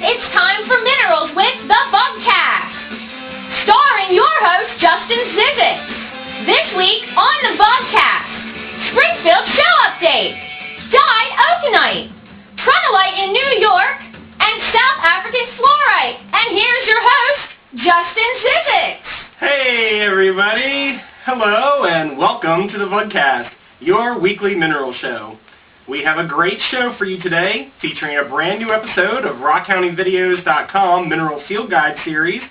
It's time for Minerals with The-VugCast, starring your host, Justin Zzyzx. This week on The-VugCast, Springfield Show Update, dyed Okenite, Tronolite in New York, and South African fluorite. And here's your host, Justin Zzyzx. Hey everybody! Hello and welcome to The-VugCast, your weekly mineral show. We have a great show for you today, featuring a brand new episode of RockCountyVideos.com Mineral Field Guide series,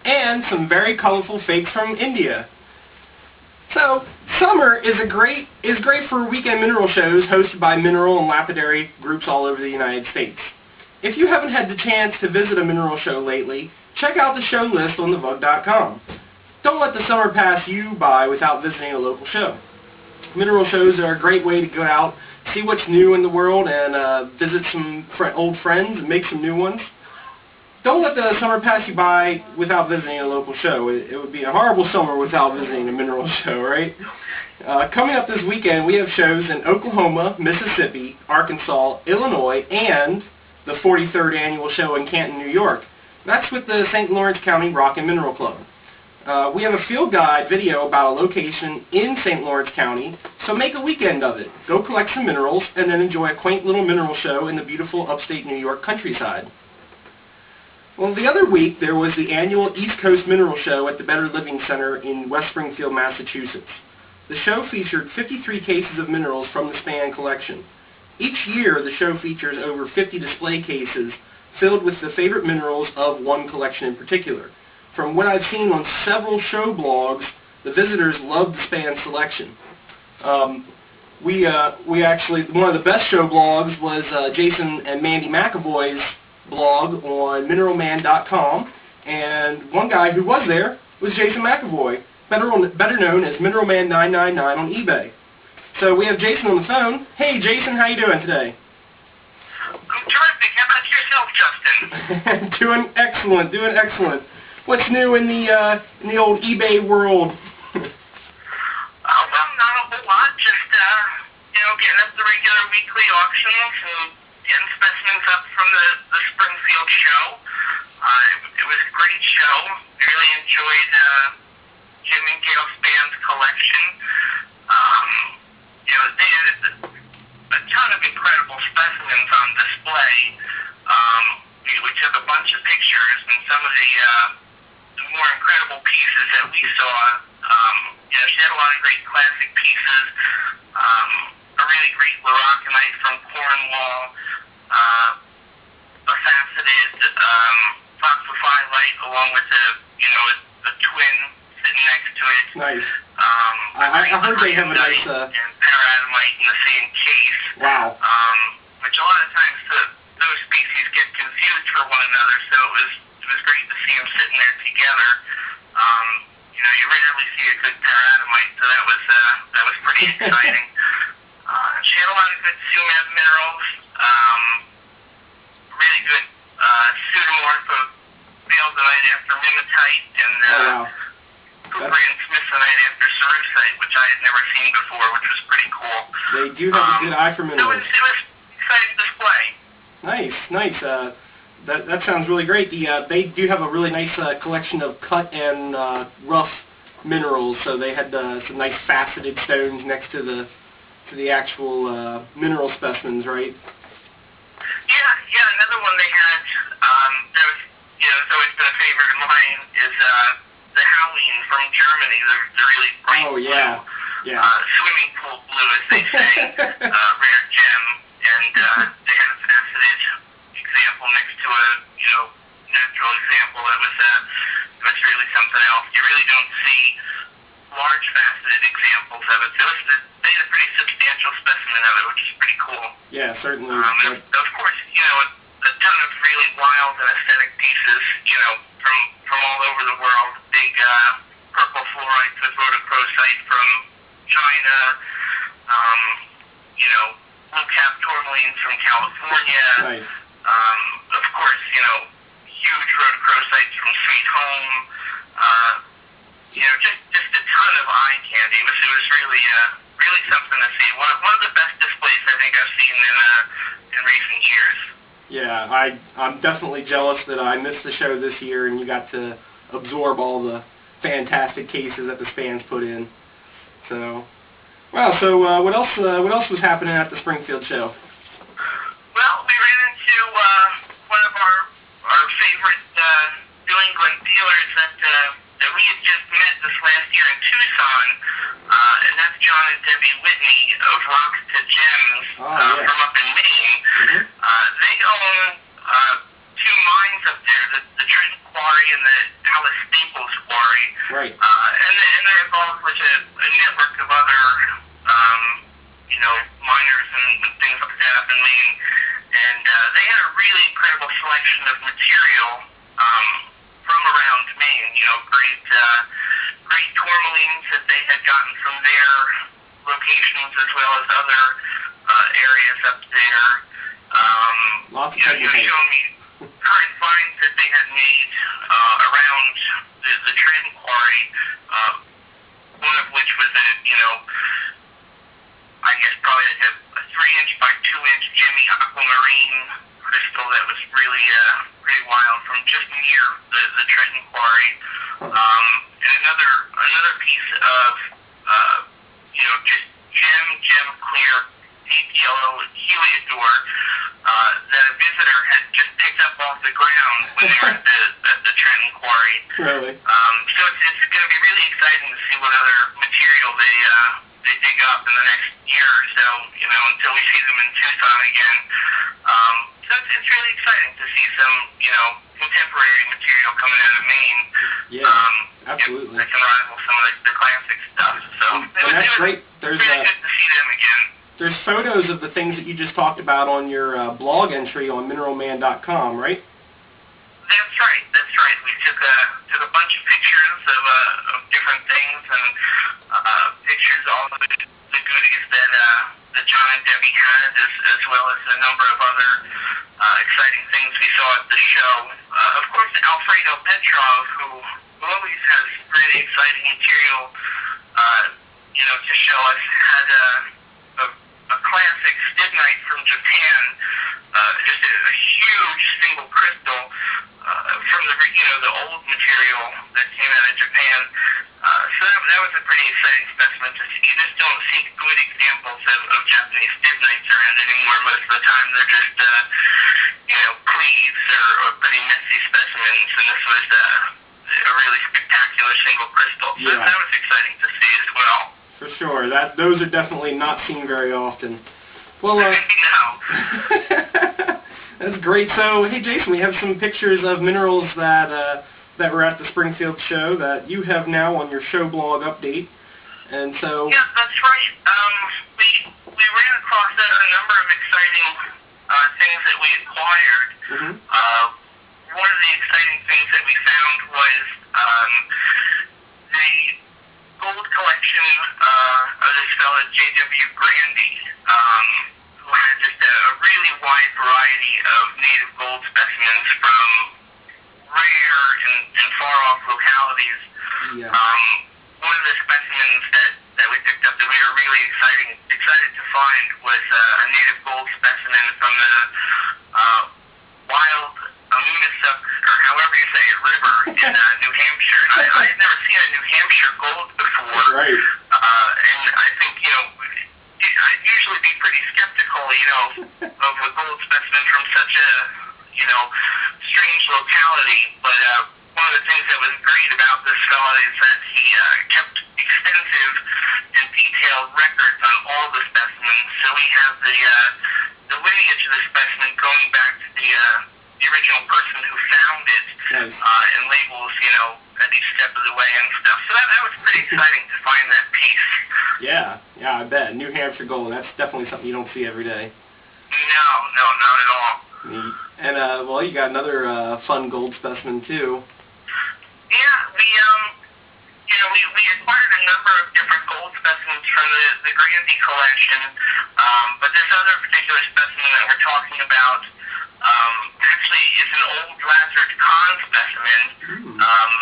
and some very colorful fakes from India. So, summer is great for weekend mineral shows hosted by mineral and lapidary groups all over the United States. If you haven't had the chance to visit a mineral show lately, check out the show list on The-VugCast. Don't let the summer pass you by without visiting a local show. Mineral shows are a great way to go out, see what's new in the world, and visit some old friends and make some new ones. Don't let the summer pass you by without visiting a local show. It would be a horrible summer without visiting a mineral show, right? Coming up this weekend, we have shows in Oklahoma, Mississippi, Arkansas, Illinois, and the 43rd annual show in Canton, New York. That's with the St. Lawrence County Rock and Mineral Club. We have a field guide video about a location in St. Lawrence County, so make a weekend of it. Go collect some minerals, and then enjoy a quaint little mineral show in the beautiful upstate New York countryside. Well, the other week, there was the annual East Coast Mineral Show at the Better Living Center in West Springfield, Massachusetts. The show featured 53 cases of minerals from the Span collection. Each year, the show features over 50 display cases filled with the favorite minerals of one collection in particular. From what I've seen on several show blogs, the visitors loved the Span selection. We actually, one of the best show blogs was Jason and Mandy McAvoy's blog on mineralman.com, and one guy who was there was Jason McAvoy, better known as Mineralman999 on eBay. So we have Jason on the phone. Hey Jason, how you doing today? I'm terrific. How about yourself, Justin? Doing excellent. What's new in the old eBay world? Well, not a whole lot. Just getting up the regular weekly auctions and getting specimens up from the Springfield show. It was a great show. I really enjoyed Jim and Gail Span's collection. They had a ton of incredible specimens on display. We took a bunch of pictures, and some of the more incredible pieces that we saw. She had a lot of great classic pieces. A really great Okenite from Cornwall. A faceted fluorite along with a twin sitting next to it. Nice. I heard they have a nice and paratomite in the same case. Wow. Which a lot of times those species get confused for one another, so it was great to see them sitting there together. You rarely see a good paratomite, so that was pretty exciting. She had a lot of good sumac minerals, really good pseudomorpho baelgonite after mimetite, and Cooper and Smithsonite after cerussite, which I had never seen before, which was pretty cool. They do have a good eye for minerals. It was an exciting display. Nice. That sounds really great. They do have a really nice collection of cut and rough minerals. So they had some nice faceted stones next to the actual mineral specimens, right? Yeah. Another one they had that was it's always been a favorite of mine is the Howleen from Germany. The really bright blue, swimming pool blue, as they say, rare gem, and they had a faceted example next to a natural example. It was really something else. You really don't see large faceted examples of it. They had a pretty substantial specimen of it, which is pretty cool. Yeah, certainly. Of course, a ton of really wild and aesthetic pieces, from all over the world. Big purple fluorites with rhodochrosite from China. Blue cap tourmalines from California. Nice. Of course, huge rhodochrosites from Sweet Home. Just a ton of eye candy. It was really something to see. One of the best displays I think I've seen in recent years. Yeah, I'm definitely jealous that I missed the show this year and you got to absorb all the fantastic cases that the Spans put in. So, wow. So what else was happening at the Springfield show? Well, we ran into one of our favorite New England dealers that we had just met this last year in Tucson, and that's John and Debbie Whitney of Rocks to Gems from up in Maine. Mm-hmm. They own two mines up there, the Trenton Quarry and the Dallas Staples Quarry. Right. And they're involved with a network of other, miners and things like that up in Maine. And they had a really incredible selection of material from around Maine, great tourmalines that they had gotten from their locations as well as other areas up there. Showing me current finds that they had made around the Trenton Quarry, one of which was I guess probably like a 3-inch by 2-inch Jimmy aquamarine crystal that was really pretty wild from just near the Trenton Quarry. And another piece of just gem clear deep yellow heliodor that a visitor had just picked up off the ground when they were at the Trenton Quarry. Really? So it's going to be really exciting to see what other material they dig up in the next year or so, until we see them in Tucson again. So it's really exciting to see some, contemporary material coming out of Maine. Yeah, absolutely. That can rival some of the classic stuff. So and that's great. There's really good to see them again. There's photos of the things that you just talked about on your blog entry on mineralman.com, right? That's right. We took a bunch of pictures of different things and pictures all of the goodies that John and Debbie had, as well as a number of other exciting things we saw at the show. Of course, Alfredo Petrov, who always has really exciting material, to show us, had a classic stibnite from Japan, just a huge single crystal from the old material that came out of Japan. So that was a pretty exciting specimen to see. You just don't see good examples of Japanese stibnites around anymore. Most of the time they're just, cleaves or pretty messy specimens, and this was a really spectacular single crystal. So that was exciting to see as well. For sure. Those are definitely not seen very often. Well, no. That's great. So, hey, Jason, we have some pictures of minerals that were at the Springfield show that you have now on your show blog update. And so... Yeah, that's right. We ran across a number of exciting things that we acquired. Mm-hmm. One of the exciting things that we found was the gold collection of this fellow J.W. Grandy, who had just a really wide variety of native gold specimens from rare and far-off localities. Yeah. One of the specimens that we picked up that we were really excited to find was a native gold specimen from the Wild Amunisuk, or however you say it, river in New Hampshire. And I had never seen a New Hampshire gold before. Right. And I think, I'd usually be pretty skeptical, of a gold specimen from such a, strange locality. But one of the things that was great about this fellow is that he kept extensive and detailed records on all the specimens. So we have the lineage of the specimen going back to the original person who found it, and labels, at each step of the way and stuff. So that was pretty exciting to find that piece. Yeah, I bet. New Hampshire gold, that's definitely something you don't see every day. No, not at all. Neat. And, you got another fun gold specimen, too. Yeah, we acquired a number of different gold specimens from the Grandy collection, but this other particular specimen that we're talking about actually is an old Lazard Khan specimen.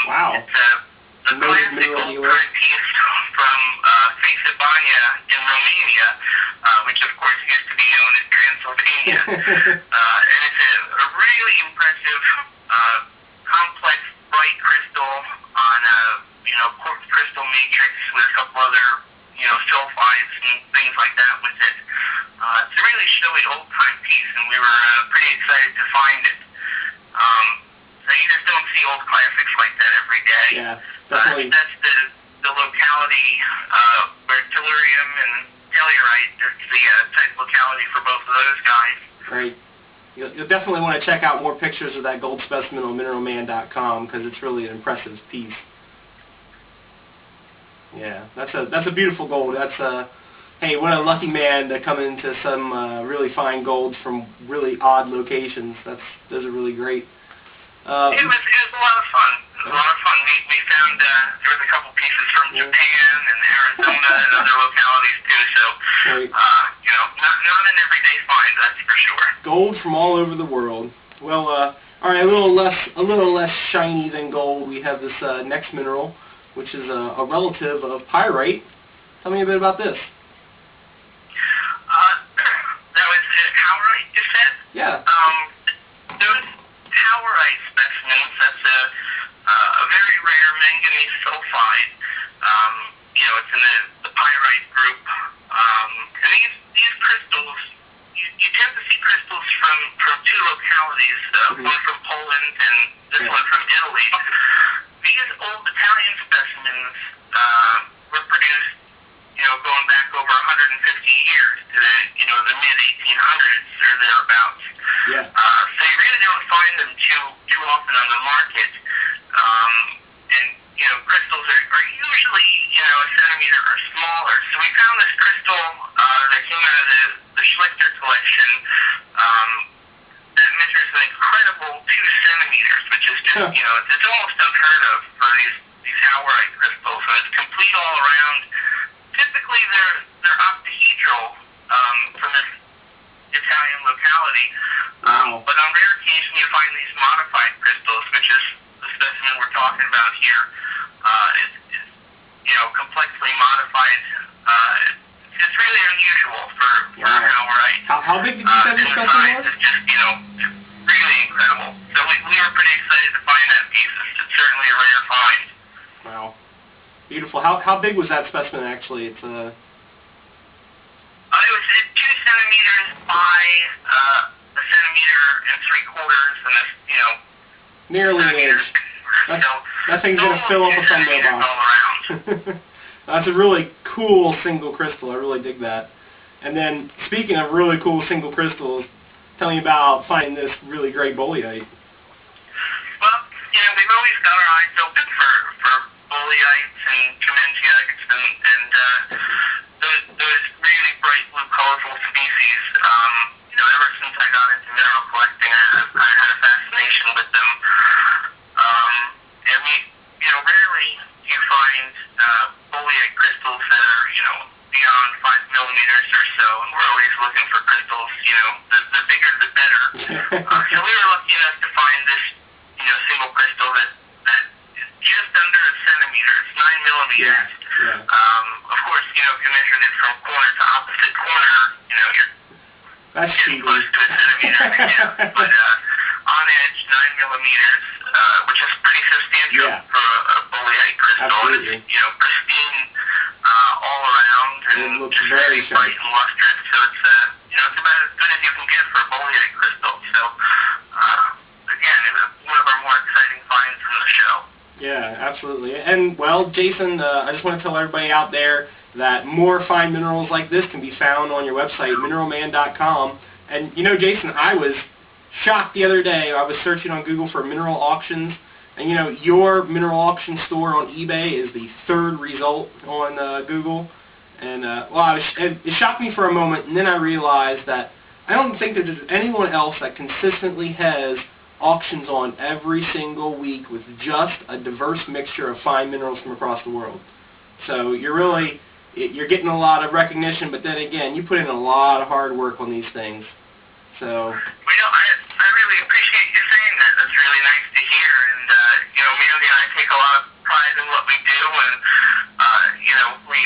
Wow. It's a classic gold piece from Fesebania in Romania. which of course used to be known as Transylvania. And it's a really impressive, complex, bright crystal on a, quartz crystal matrix with a couple other, sulfides and things like that with it. It's a really showy old-time piece, and we were pretty excited to find it. So you just don't see old classics like that every day. Yeah, definitely. That's the locality where tellurium and tellurite, there's the type locality for both of those guys. Right. You'll definitely want to check out more pictures of that gold specimen on mineralman.com because it's really an impressive piece. Yeah, that's a beautiful gold. That's hey, what a lucky man to come into some really fine golds from really odd locations. Those are really great. It was a lot of fun. It was a lot of fun. We found there was a couple pieces from Japan and Arizona and other localities too. So right. Not an everyday find, that's for sure. Gold from all over the world. Well, all right, a little less shiny than gold. We have this next mineral, which is a relative of pyrite. Tell me a bit about this. That was howrite, you said? Yeah. Those howrite specimens, that's a very rare manganese sulfide. It's in the pyrite group. And these crystals, you tend to see crystals from two localities, one from Poland and this one from Italy. These old Italian specimens were produced, going back over 150 years to the mid-1800s or thereabouts. Yeah. So you really don't find them too often on the market. And crystals are usually, a centimeter or smaller. So we found this crystal that came out of the Schlichter collection that measures an incredible 2 centimeters, which is just, it's almost unheard of for these howrite crystals. So it's complete all around. Typically, they're octahedral from this Italian locality. But on rare occasion, you find these modified crystals, which is the specimen we're talking about here. Is complexly modified. It's really unusual for howrite. How big did you say this specimen was? It's just, really incredible. So we were pretty excited to find that piece. It's certainly a rare find. Wow. Beautiful. How big was that specimen actually? It's It was 2 centimeters by 1.75 centimeters, and this, nearly an inch. That thing's gonna fill up a fungo box. That's a really cool single crystal. I really dig that. And then, speaking of really cool single crystals, tell me about finding this really great boleite. Well, we've always got our eyes open for boleites and commentiites and those really bright blue, colorful species. Ever since I got into mineral collecting, I've kind of had a fascination with them. And rarely do you find boleite crystals that are, beyond 5 millimeters or so. And we're always looking for crystals, the bigger the better. So we were lucky enough to find this, single crystal that is just under 1 centimeter. It's 9 millimeters. Yeah. Of course, if you measured it from corner to opposite corner, you're that's getting close to 1 centimeter. But on edge, 9 millimeters, which is pretty substantial for a boleite crystal. Absolutely. It's, pristine all around, and it looks just very really bright and lustrous. So it's, it's about as good as you can get for a boleite crystal. So, again, it's one of our more exciting finds from the show. Yeah, absolutely. And, well, Jason, I just want to tell everybody out there that more fine minerals like this can be found on your website, mineralman.com. And, Jason, I was shocked the other day. I was searching on Google for mineral auctions, and, your mineral auction store on eBay is the 3rd result on Google. And, it shocked me for a moment, and then I realized that I don't think that there's anyone else that consistently has auctions on every single week with just a diverse mixture of fine minerals from across the world. So you're getting a lot of recognition, but then again, you put in a lot of hard work on these things. So. I really appreciate you saying that. That's really nice to hear. And Mandy and I take a lot of pride in what we do, and we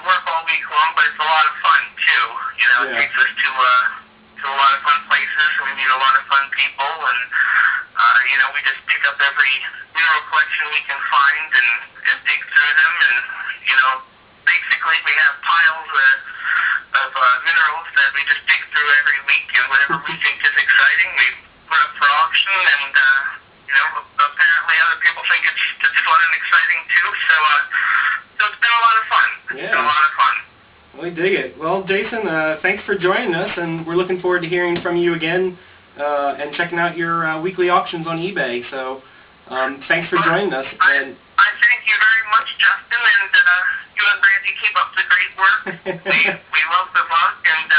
work all week long, but it's a lot of fun too. You know, it takes us to a lot of fun places, and we meet a lot of fun people, and you know, we just pick up every mineral collection we can find and dig through them, and you know, basically we have piles of minerals that we just dig through every week, and whatever we think is exciting, we put up for auction, and you know, apparently other people think it's fun and exciting too, so it's been a lot of fun. It's been a lot of fun. We dig it. Well, Jason, thanks for joining us, and we're looking forward to hearing from you again and checking out your weekly auctions on eBay. So thanks for joining us. And I thank you very much, Justin, and you and Brandy keep up the great work. we love the Vug, and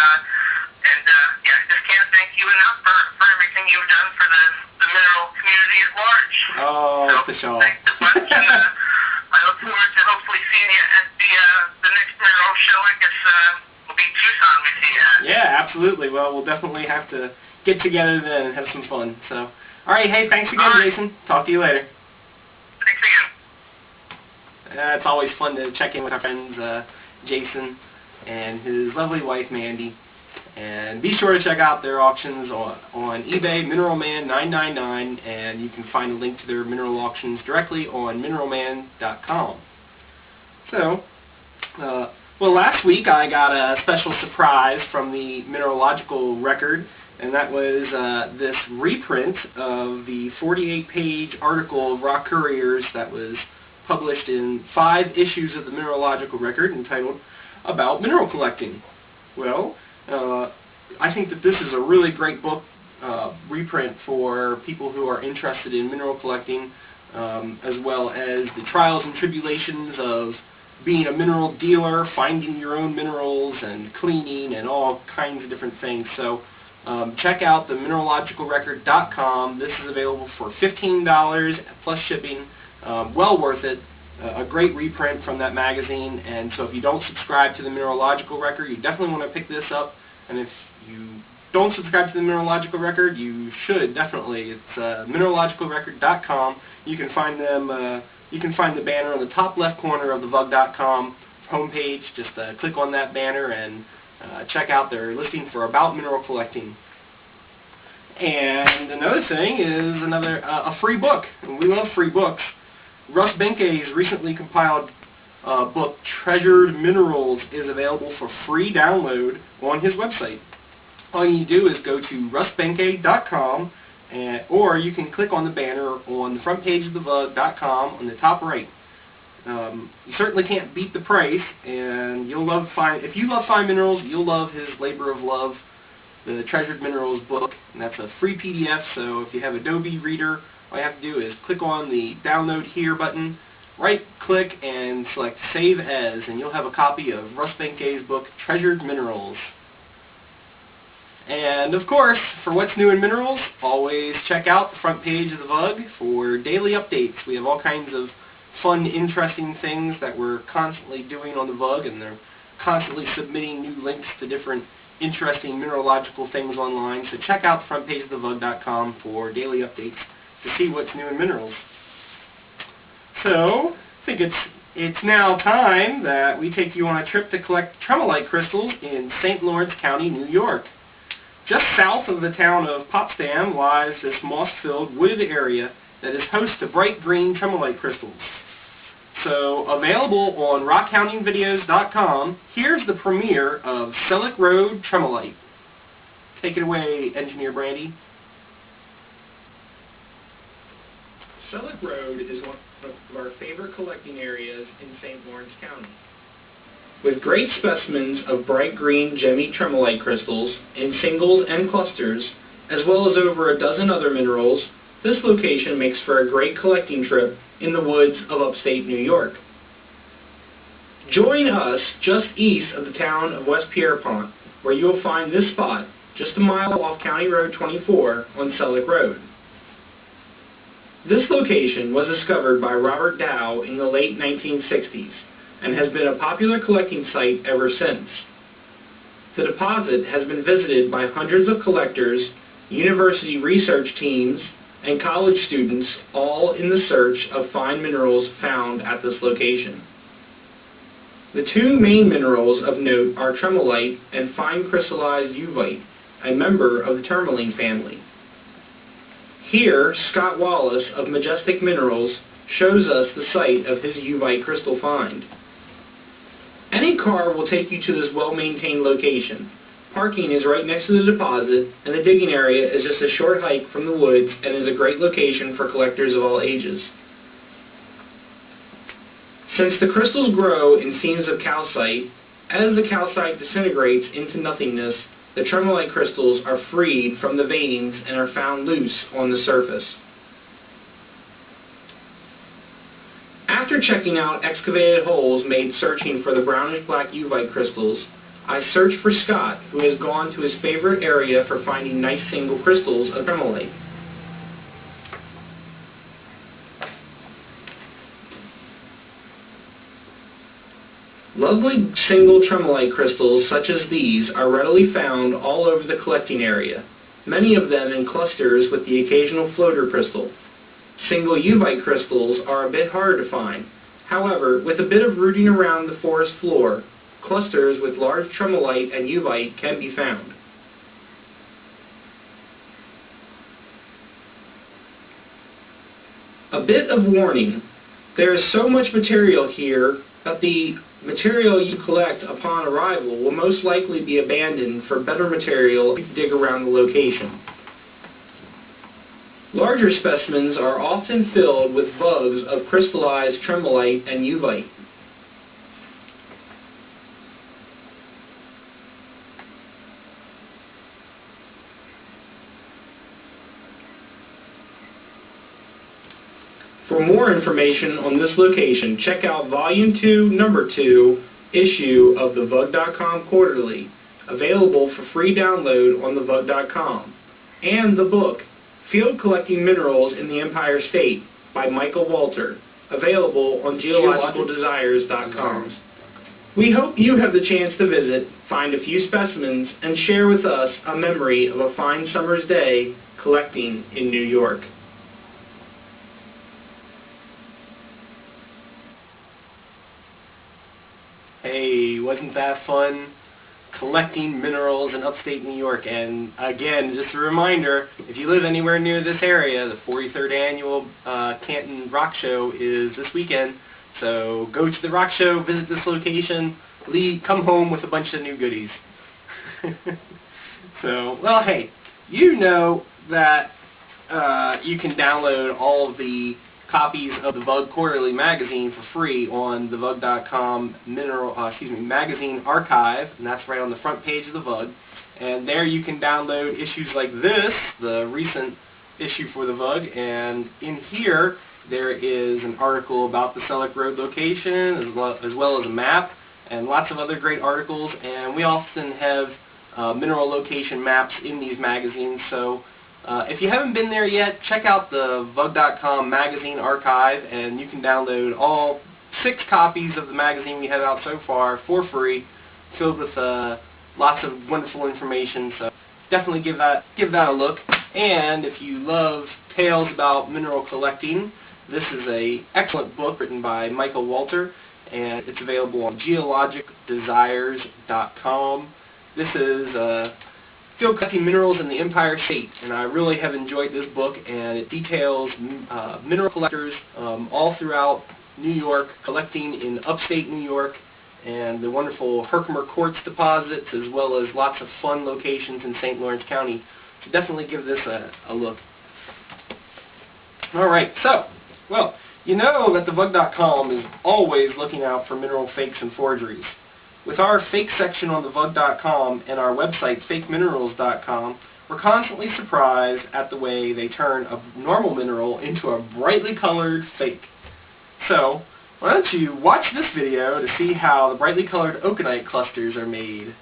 yeah, just can't thank you enough for everything you've done for the mineral community at large. Oh, so, for sure. Thanks so much, and I look forward to hopefully seeing you at the next mineral show. I guess will be Tucson we see you at. Yeah, absolutely. Well, we'll definitely have to get together then and have some fun. So, all right, hey, thanks again, Jason. Talk to you later. Thanks again. It's always fun to check in with our friends, Jason and his lovely wife, Mandy. And be sure to check out their auctions on eBay, MineralMan999, and you can find a link to their mineral auctions directly on MineralMan.com. So, well, last week I got a special surprise from the Mineralogical Record, and that was this reprint of the 48-page article of Rock Couriers that was published in 5 issues of the Mineralogical Record entitled About Mineral Collecting. Well, I think that this is a really great book reprint for people who are interested in mineral collecting, as well as the trials and tribulations of being a mineral dealer, finding your own minerals, and cleaning, and all kinds of different things. So check out the mineralogicalrecord.com. This is available for $15 plus shipping. Well worth it. A great reprint from that magazine, and so if you don't subscribe to the Mineralogical Record, you definitely want to pick this up. And if you don't subscribe to the Mineralogical Record, you should definitely. It's mineralogicalrecord.com. You can find them. You can find the banner on the top left corner of the vug.com homepage. Just click on that banner and check out their listing for About Mineral Collecting. And another thing is a free book. And we love free books. Russ Benkei's recently compiled book, Treasured Minerals, is available for free download on his website. All you do is go to russbenkei.com, or you can click on the banner on the front page of the vug.com on the top right. You certainly can't beat the price, and you'll love if you love fine minerals, you'll love his labor of love, the Treasured Minerals book, and that's a free PDF, so if you have Adobe Reader, all you have to do is click on the Download Here button, right-click, and select Save As, and you'll have a copy of Russ Benkei's book, Treasured Minerals. And, of course, for what's new in minerals, always check out the front page of the Vug for daily updates. We have all kinds of fun, interesting things that we're constantly doing on the Vug, and they're constantly submitting new links to different interesting mineralogical things online. So check out the front page of the vug.com for daily updates to see what's new in minerals. So, I think it's now time that we take you on a trip to collect tremolite crystals in St. Lawrence County, New York. Just south of the town of Potsdam lies this moss-filled wooded area that is host to bright green tremolite crystals. So, available on rockhoundingvideos.com, here's the premiere of Selleck Road Tremolite. Take it away, Engineer Brandy. Selleck Road is one of our favorite collecting areas in St. Lawrence County. With great specimens of bright green gemmy tremolite crystals in singles and clusters, as well as over a dozen other minerals, this location makes for a great collecting trip in the woods of upstate New York. Join us just east of the town of West Pierpont, where you will find this spot just a mile off County Road 24 on Selleck Road. This location was discovered by Robert Dow in the late 1960s and has been a popular collecting site ever since. The deposit has been visited by hundreds of collectors, university research teams, and college students, all in the search of fine minerals found at this location. The two main minerals of note are tremolite and fine crystallized uvite, a member of the tourmaline family. Here, Scott Wallace of Majestic Minerals shows us the site of his uvite crystal find. Any car will take you to this well-maintained location. Parking is right next to the deposit, and the digging area is just a short hike from the woods and is a great location for collectors of all ages. Since the crystals grow in seams of calcite, as the calcite disintegrates into nothingness, the tremolite crystals are freed from the veins and are found loose on the surface. After checking out excavated holes made searching for the brownish-black uvite crystals, I searched for Scott, who has gone to his favorite area for finding nice single crystals of tremolite. Lovely single tremolite crystals such as these are readily found all over the collecting area, many of them in clusters with the occasional floater crystal. Single uvite crystals are a bit harder to find. However, with a bit of rooting around the forest floor, clusters with large tremolite and uvite can be found. A bit of warning. There is so much material here that the material you collect upon arrival will most likely be abandoned for better material if you dig around the location. Larger specimens are often filled with vugs of crystallized tremolite and uvite. For more information on this location, check out Volume 2, Number 2, issue of The-VugCast Quarterly, available for free download on The-VugCast, and the book, Field Collecting Minerals in the Empire State, by Michael Walter, available on geologicaldesires.com. We hope you have the chance to visit, find a few specimens, and share with us a memory of a fine summer's day collecting in New York. Hey, wasn't that fun? Collecting minerals in upstate New York. And again, just a reminder, if you live anywhere near this area, the 43rd annual Canton Rock Show is this weekend. So go to the rock show, visit this location, come home with a bunch of new goodies. So, well, hey, you know that you can download all of the copies of the Vug Quarterly magazine for free on the The-VugCast magazine archive, and that's right on the front page of the Vug. And there you can download issues like this, the recent issue for the Vug, and in here there is an article about the Selleck Road location, as well as a map, and lots of other great articles. And we often have mineral location maps in these magazines, so if you haven't been there yet, check out the The-VugCast magazine archive, and you can download all 6 copies of the magazine we have out so far for free, filled with lots of wonderful information. So definitely give that a look. And if you love tales about mineral collecting, this is an excellent book written by Michael Walter, and it's available on geologicaldesires.com. This is Field Collecting Minerals in the Empire State, and I really have enjoyed this book, and it details mineral collectors all throughout New York, collecting in upstate New York, and the wonderful Herkimer Quartz deposits, as well as lots of fun locations in St. Lawrence County. So definitely give this a look. Alright, so, well, you know that the Vug.com is always looking out for mineral fakes and forgeries. With our fake section on the Vug.com and our website, fakeminerals.com, we're constantly surprised at the way they turn a normal mineral into a brightly colored fake. So, why don't you watch this video to see how the brightly colored Okenite clusters are made.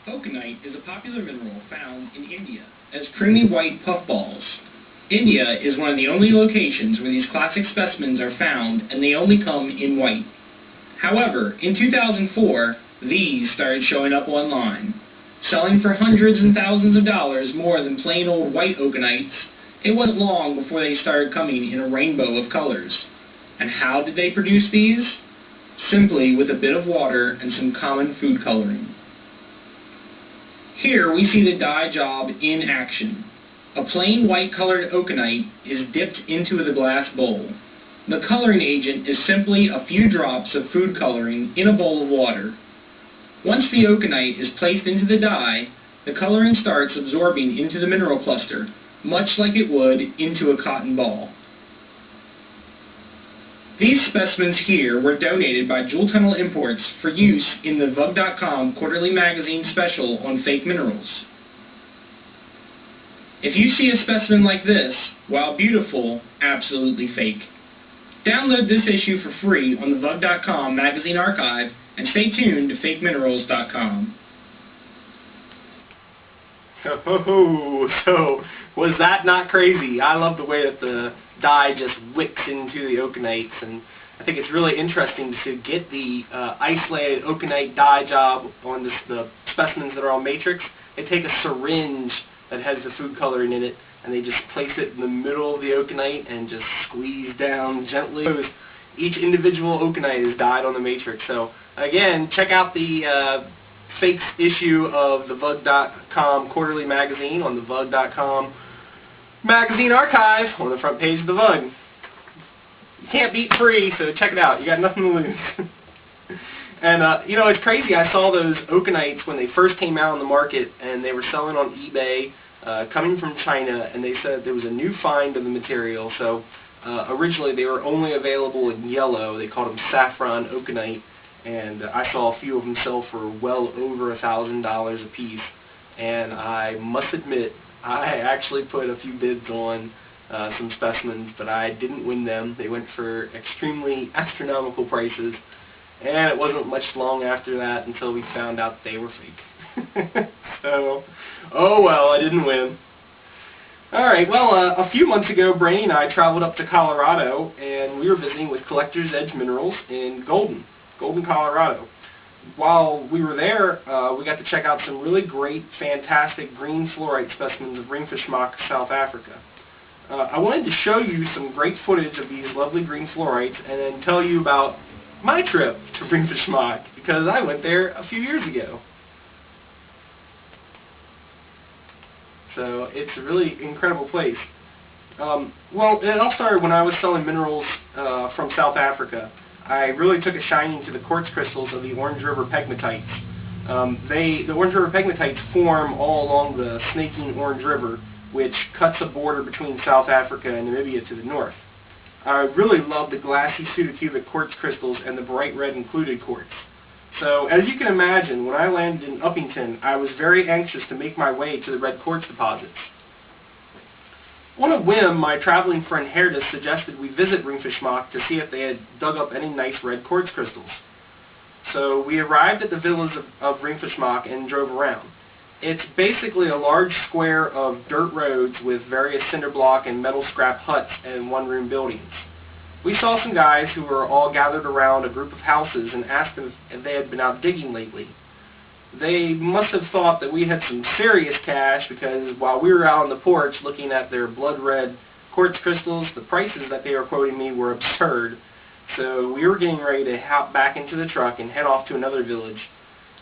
Okenite is a popular mineral found in India as creamy white puffballs. India is one of the only locations where these classic specimens are found, and they only come in white. However, in 2004, these started showing up online. Selling for hundreds and thousands of dollars more than plain old white Okenites, it wasn't long before they started coming in a rainbow of colors. And how did they produce these? simply with a bit of water and some common food coloring. Here we see the dye job in action. A plain white colored okenite is dipped into the glass bowl. The coloring agent is simply a few drops of food coloring in a bowl of water. Once the okenite is placed into the dye, the coloring starts absorbing into the mineral cluster, much like it would into a cotton ball. These specimens here were donated by Jewel Tunnel Imports for use in the The-VugCast quarterly magazine special on fake minerals. If you see a specimen like this, while beautiful, absolutely fake. Download this issue for free on the The-VugCast magazine archive and stay tuned to fakeminerals.com. Oh, so was that not crazy? I love the way that the dye just wicks into the okenites, and I think it's really interesting to get the isolated okenite dye job on the specimens that are on matrix. They take a syringe that has the food coloring in it, and they just place it in the middle of the okenite and just squeeze down gently. Each individual okenite is dyed on the matrix. So again, check out the fakes issue of the The-VugCast quarterly magazine on the The-VugCast magazine archive on the front page of the Vug. You can't beat free, so check it out. You got nothing to lose. And you know, it's crazy. I saw those okenites when they first came out on the market, and they were selling on eBay, coming from China, and they said there was a new find of the material. So originally they were only available in yellow. They called them saffron okenite, and I saw a few of them sell for well over $1,000 a piece. And I must admit, I actually put a few bids on some specimens, but I didn't win them. They went for extremely astronomical prices, and it wasn't much long after that until we found out they were fake. So, oh well, I didn't win. Alright, well, a few months ago, Brainy and I traveled up to Colorado, and we were visiting with Collector's Edge Minerals in Golden, Colorado. While we were there, we got to check out some really great, fantastic green fluorite specimens of ringfish mock South Africa. I wanted to show you some great footage of these lovely green fluorites and then tell you about my trip to ringfish mock, because I went there a few years ago. So it's a really incredible place. Well, it all started when I was selling minerals from South Africa. I really took a shining to the quartz crystals of the Orange River pegmatites. The Orange River pegmatites form all along the snaking Orange River, which cuts a border between South Africa and Namibia to the north. I really love the glassy pseudocubic quartz crystals and the bright red included quartz. So, as you can imagine, when I landed in Uppington, I was very anxious to make my way to the red quartz deposits. On a whim, my traveling friend Herdis suggested we visit ringfish mock to see if they had dug up any nice red quartz crystals. So we arrived at the villas of ringfish mock and drove around. It's basically a large square of dirt roads with various cinder block and metal scrap huts and one-room buildings. We saw some guys who were all gathered around a group of houses and asked them if they had been out digging lately. They must have thought that we had some serious cash, because while we were out on the porch looking at their blood-red quartz crystals, the prices that they were quoting me were absurd. So we were getting ready to hop back into the truck and head off to another village.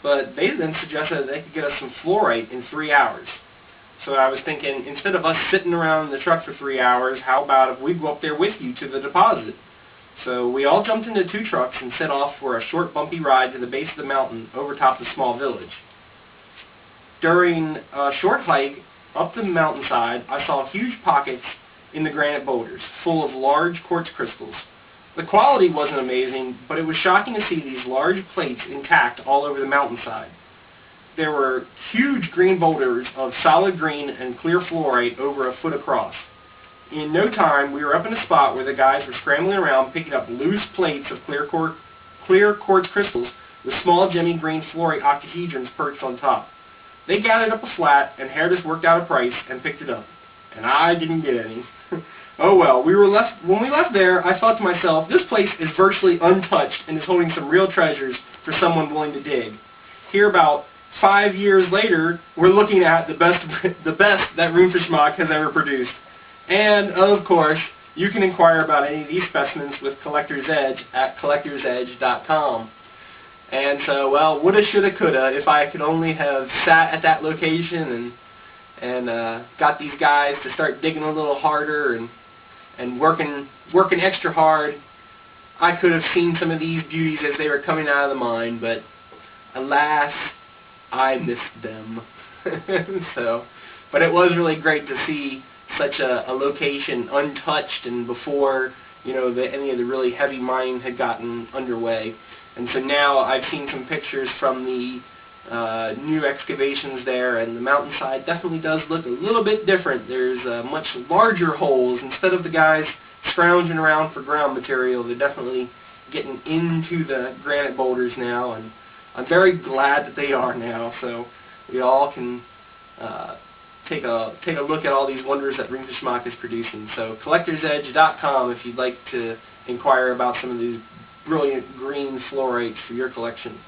But they then suggested that they could get us some fluorite in 3 hours. So I was thinking, instead of us sitting around in the truck for 3 hours, how about if we go up there with you to the deposit? So we all jumped into 2 trucks and set off for a short bumpy ride to the base of the mountain over top the small village. During a short hike up the mountainside, I saw huge pockets in the granite boulders, full of large quartz crystals. The quality wasn't amazing, but it was shocking to see these large plates intact all over the mountainside. There were huge green boulders of solid green and clear fluorite over a foot across. In no time, we were up in a spot where the guys were scrambling around picking up loose plates of clear quartz crystals with small gemmy green fluorite octahedrons perched on top. They gathered up a flat, and Herdis worked out a price and picked it up. And I didn't get any. Oh well, when we left there, I thought to myself, this place is virtually untouched and is holding some real treasures for someone willing to dig. Here, about 5 years later, we're looking at the best that ringfish mock has ever produced. And, of course, you can inquire about any of these specimens with Collector's Edge at collectorsedge.com. And so, well, woulda, shoulda, coulda, if I could only have sat at that location and got these guys to start digging a little harder and working extra hard, I could have seen some of these beauties as they were coming out of the mine, but alas, I missed them. But it was really great to see such a location untouched and before, you know, any of the really heavy mining had gotten underway. And so now I've seen some pictures from the new excavations there, and the mountainside definitely does look a little bit different. There's much larger holes. Instead of the guys scrounging around for ground material, they're definitely getting into the granite boulders now, and I'm very glad that they are now, so we all can take a look at all these wonders that Ringfish is producing. So collectorsedge.com if you'd like to inquire about some of these brilliant green fluorites for your collection.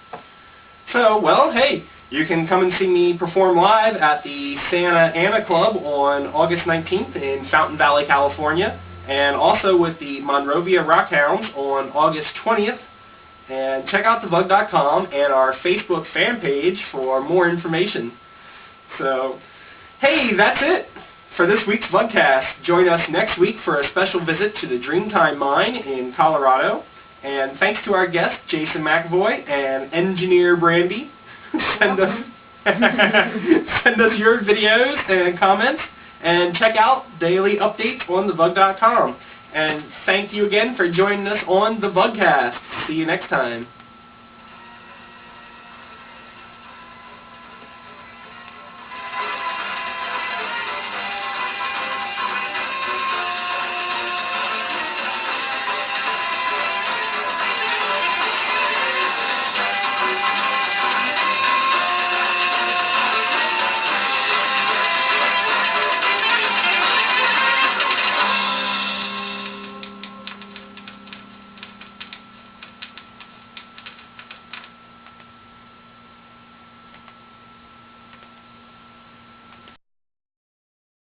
So, well, hey, you can come and see me perform live at the Santa Ana Club on August 19th in Fountain Valley, California, and also with the Monrovia Rockhounds on August 20th. And check out The-VugCast and our Facebook fan page for more information. So, hey, that's it for this week's VugCast. Join us next week for a special visit to the Dreamtime Mine in Colorado. And thanks to our guest, Jason McAvoy, and engineer Brandy. Send us your videos and comments, and check out daily updates on thevug.com. And thank you again for joining us on the VugCast. See you next time.